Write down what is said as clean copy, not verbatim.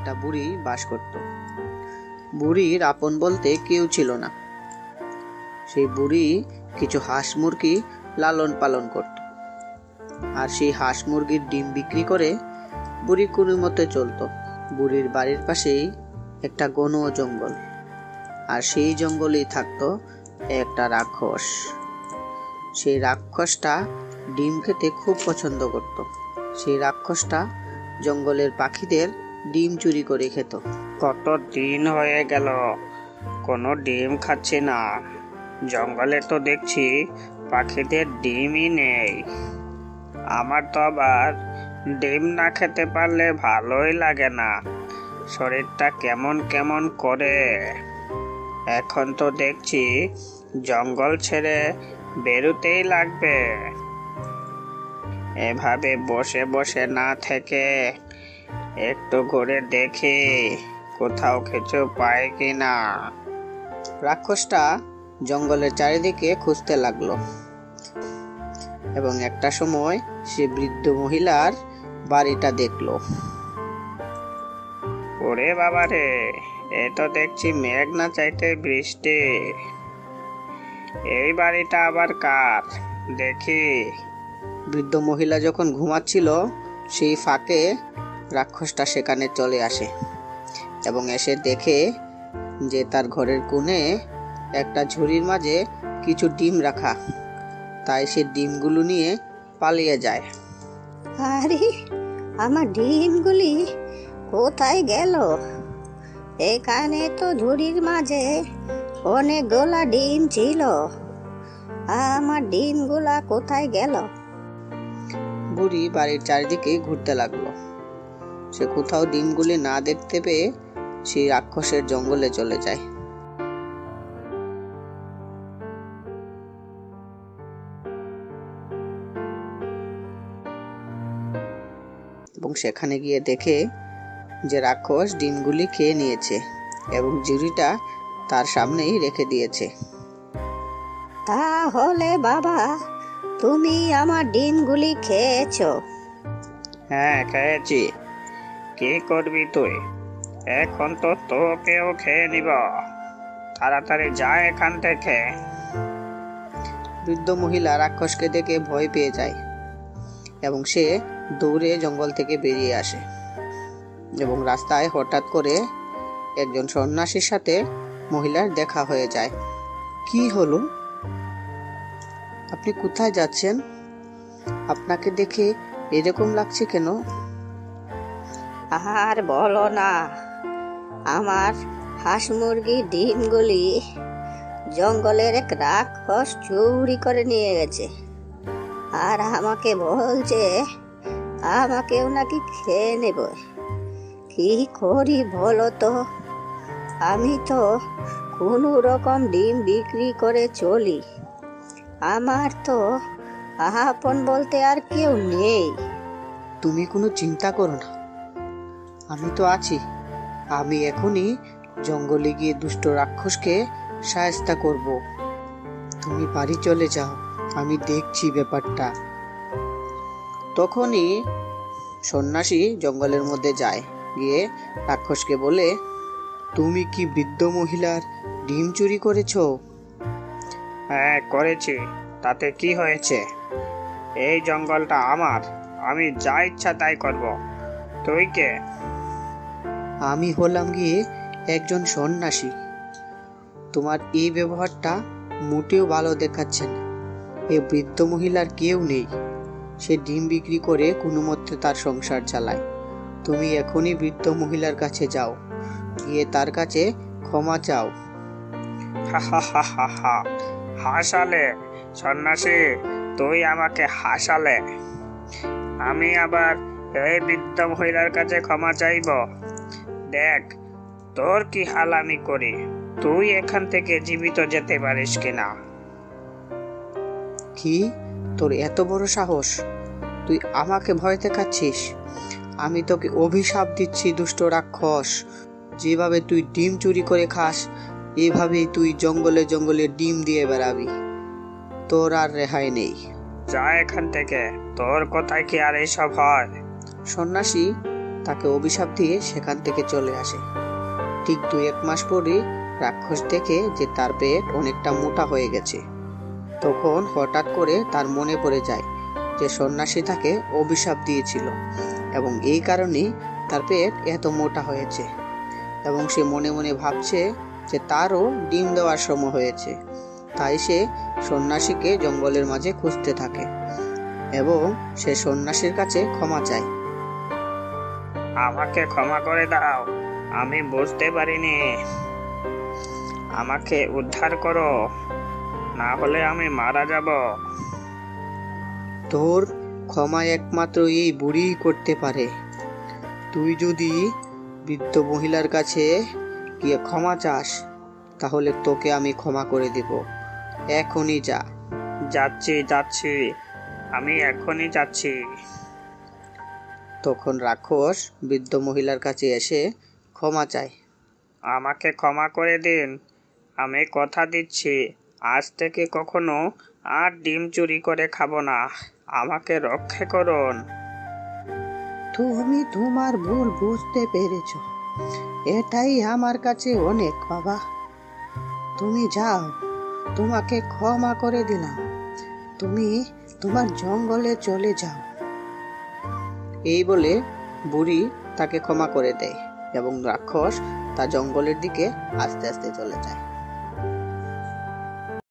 একটা বুড়ি বাস করত। বুড়ির আপন বলতে কেউ ছিল না। সেই বুড়ি কিছু হাঁস মুরগি লালন পালন করত, আর সেই হাঁস মুরগির ডিম বিক্রি করে বুড়ি কোনো মতে চলত। বুড়ির বাড়ির পাশেই একটা ঘন জঙ্গল, আর সেই জঙ্গলেই থাকতো একটা রাক্ষস। সেই রাক্ষসটা ডিম খেতে খুব পছন্দ করত। সেই রাক্ষসটা জঙ্গলের পাখিদের ডিম চুরি করে খেত। কত দিন হয়ে গেল কোনো ডিম খাচ্ছি না, জঙ্গলে তো দেখছি পাখিদের ডিমই নেই। আমার তো আবার ডিম না খেতে পারলে ভালোই লাগে না, শরীরটা কেমন কেমন করে। এখন তো দেখছি জঙ্গল ছেড়ে বেরোতেই লাগবে। এভাবে বসে বসে না থেকে একটু ঘুরে দেখি কোথাও কিছু পাই কিনা। রাক্ষসটা জঙ্গলের চারিদিকে খুঁজতে লাগলো, এবং একটা সময় সে বৃদ্ধ মহিলার বাড়িটা দেখলো। ওরে বাবা রে, এ তো দেখছি মেঘ না চাইতে বৃষ্টি। এই বাড়িটা আবার কার দেখি। বৃদ্ধ মহিলা যখন ঘুমাচ্ছিল, সেই ফাঁকে রাক্ষসটা সেখানে চলে আসে এবং এসে দেখে যে তার ঘরের কোণে একটা ঝুড়ির মাঝে কিছু ডিম রাখা। তাই সে ডিমগুলো নিয়ে পালিয়ে যায়। আরে, আমার ডিমগুলি কোথায় গেল? এখানে তো ঝুড়ির মাঝে অনেকগুলা ডিম ছিল, আমার ডিমগুলা কোথায় গেল? বুড়ি বাড়ির চারিদিকে ঘুরতে লাগলো। সে কোথাও ডিমগুলি না দেখতে পেয়ে সেই রাক্ষসের জঙ্গলে চলে যায়। এবং সেখানে গিয়ে দেখে যে রাক্ষস ডিমগুলি খেয়ে নিয়েছে এবং ঝুড়িটা তার সামনেই রেখে দিয়েছে। তাহলে বাবা, তুমি আমার ডিমগুলি খেয়েছো? হ্যাঁ, খেয়েছি। কি করবি তুই? এখন তো তোকেও খেয়ে নিব, তাড়াতাড়ি যা এখান থেকে। বৃদ্ধ মহিলা রাক্ষসকে দেখে ভয় পেয়ে যায় এবং সে দৌড়ে জঙ্গল থেকে বেরিয়ে আসে। এবং রাস্তায় হঠাৎ করে একজন সন্ন্যাসীর সাথে মহিলার দেখা হয়ে যায়। কি হলো? আপনি কোথায় যাচ্ছেন? আপনাকে দেখে এরকম লাগছে কেন? আর বলো না, আমার হাঁস মুরগির ডিমগুলি জঙ্গলের এক রাক্ষস চুরি করে নিয়ে গেছে, আর আমাকে বলছে আমাকেও নাকি খেয়ে নেব। কি করি বলো তো? আমি তো কোনো রকম ডিম বিক্রি করে চলি, আমার তো আপন বলতে আর কেউ নেই। তুমি কোনো চিন্তা করো না, আমি তো আছি। আমি এখনই জঙ্গলে গিয়ে দুষ্ট রাক্ষসকে সাহায্য করব। তুমি বাড়ি চলে যাও, আমি দেখছি ব্যাপারটা। তখনই সন্ন্যাসী জঙ্গলের মধ্যে যায়, গিয়ে রাক্ষসকে বলে, তুমি কি বৃদ্ধ মহিলার ডিম চুরি করেছো? হ্যাঁ, করেছি। তাতে কি হয়েছে? এই জঙ্গলটা আমার, আমি যা ইচ্ছা তাই করব। তুই কে? আমি হলাম গিয়ে একজন সন্ন্যাসী। তোমার এই ব্যবহারটা মোটেও ভালো দেখাচ্ছে না। এই বৃদ্ধ মহিলার কেউ নেই, সে ডিম বিক্রি করে কোনো মতে তার সংসার চালায়। তুমি এখনই বৃদ্ধ মহিলার কাছে যাও, গিয়ে তার কাছে ক্ষমা চাও। হা হা হা হা হা, হাসালে সন্ন্যাসী, তুই আমাকে হাসালে। আমি আবার এই বৃদ্ধ মহিলার কাছে ক্ষমা চাইব? দেখ তোর কি হাল আমি করি, তুই এখান থেকে জীবিত যেতে পারিস কিনা। কি, তোর এত বড় সাহস? তুই আমাকে ভয় দেখাচ্ছিস? আমি তোকে অভিশাপ দিচ্ছি দুষ্ট রাক্ষস। যেভাবে তুই ডিম চুরি করে খাস, এভাবেই তুই জঙ্গলে জঙ্গলে ডিম দিয়ে বেড়াবি। তোর আর রেহাই নেই। যা এখান থেকে, তোর কথায় কি আর এইসব হয়? সন্ন্যাসী তাকে অভিশাপ দিয়ে সেখান থেকে চলে আসে। ঠিক 2-1 মাস পরই রাক্ষস দেখে যে তার পেট অনেকটা মোটা হয়ে গেছে। তখন হঠাৎ করে তার মনে পড়ে যায় যে সন্ন্যাসী তাকে অভিশাপ দিয়েছিল এবং এই কারণেই তার পেট এত মোটা হয়েছে। এবং সে মনে মনে ভাবছে যে তারও ডিম দেওয়ার সময় হয়েছে। তাই সে সন্ন্যাসীকে জঙ্গলের মাঝে খুঁজতে থাকে এবং সে সন্ন্যাসীর কাছে ক্ষমা চায়। আমাকে ক্ষমা করে দাও, আমি বুঝতে পারিনি। আমাকে উদ্ধার করো, না হলে আমি মারা যাব। তোর ক্ষমা একমাত্র এই বুড়িই করতে পারে। তুই যদি বৃদ্ধ মহিলার কাছে গিয়ে ক্ষমা চাস তাহলে তোকে আমি ক্ষমা করে দেব। এখনই যা। যাচ্ছি, আমি এখনই যাচ্ছি। তখন রাক্ষস বৃদ্ধ মহিলার কাছে এসে ক্ষমা চায়। আমাকে ক্ষমা করে দিন, আমি কথা দিচ্ছি আজ থেকে কখনো আর ডিম চুরি করে খাবো না। আমাকে রক্ষা করুন। তুমি তোমার ভুল বুঝতে পেরেছ, এটাই আমার কাছে অনেক বাবা। তুমি যাও, তোমাকে ক্ষমা করে দিলাম। তুমি তোমার জঙ্গলে চলে যাও। এই বলে বুড়ি তাকে ক্ষমা করে দেয় এবং রাক্ষস তার জঙ্গলের দিকে আস্তে আস্তে চলে যায়।